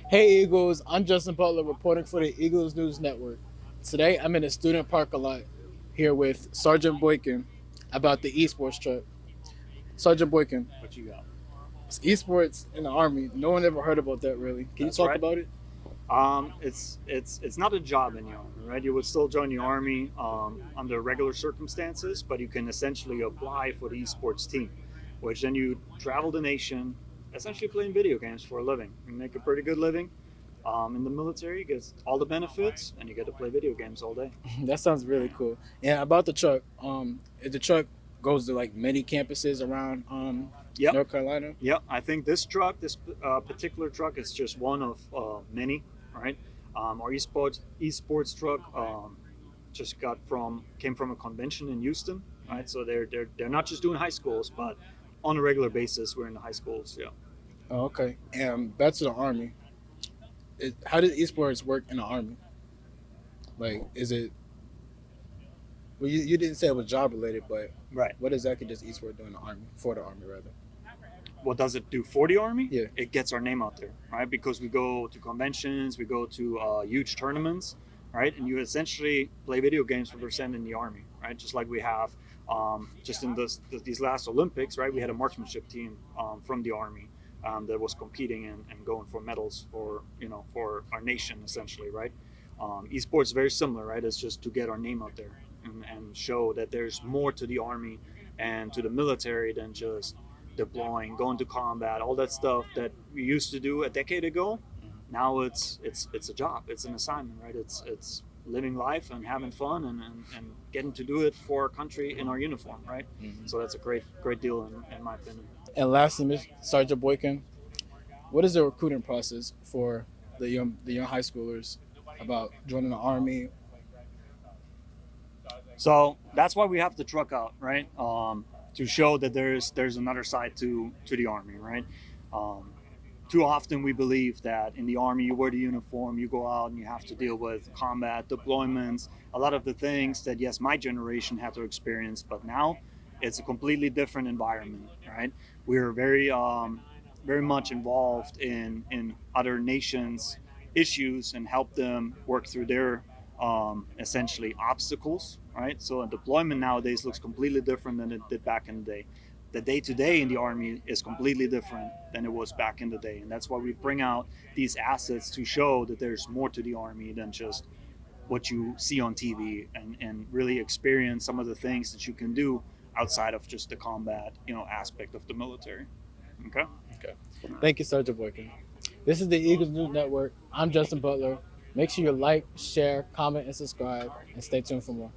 Hey Eagles, I'm Justin Butler reporting for the Eagles News Network. Today I'm in a student parking lot here with Sergeant Boykin about the esports truck. Sergeant Boykin, What you got? it's esports in the Army. No one ever heard about that really. Can you That's talk right. about it? It's not a job in the army, right? You would still join the army under regular circumstances, but you can essentially apply for the esports team, which then you travel the nation, essentially playing video games for a living. You make a pretty good living. In the military, you get all the benefits, and you get to play video games all day. That sounds really cool. And about the truck, if the truck goes to like many campuses around Yep, North Carolina. yep. I think this particular truck is just one of many, right? Our esports truck just came from a convention in Houston, right? So they're not just doing high schools, but on a regular basis, we're in the high schools. Yeah. Oh, okay. And back to the Army. How does esports work in the Army? Like, is it? Well, you didn't say it was job related, but Right. what exactly does esports do in the Army for the Army rather? What does it do for the army? Yeah. It gets our name out there, right? Because we go to conventions, we go to huge tournaments, right? And you essentially play video games for percent in the army, right? Just like we have just in these last Olympics, right? We had a marksmanship team from the army that was competing and going for medals for our nation essentially, right? Esports is very similar, right? It's just to get our name out there and show that there's more to the army and to the military than just deploying, going to combat, all that stuff that we used to do a decade ago. Now it's a job, it's an assignment, right? It's living life and having fun and getting to do it for our country in our uniform, right? Mm-hmm. So that's a great deal in my opinion. And lastly, Miss Sergeant Boykin, what is the recruiting process for the young high schoolers about joining the Army? So that's why we have the truck out, right? To show that there's another side to the army, right? Um, Too often we believe that in the army you wear the uniform, you go out and you have to deal with combat, deployments, a lot of the things that yes my generation had to experience, but now it's a completely different environment, right? We're very much involved in other nations' issues and help them work through their essentially obstacles, right? So a deployment nowadays looks completely different than it did back in the day. The day to day in the army is completely different than it was back in the day, and that's why we bring out these assets to show that there's more to the army than just what you see on TV, and really experience some of the things that you can do outside of just the combat, aspect of the military. Okay. Okay. Thank you, Sergeant Boykin. This is the Eagles News Network. I'm Justin Butler. Make sure you like, share, comment, and subscribe, and stay tuned for more.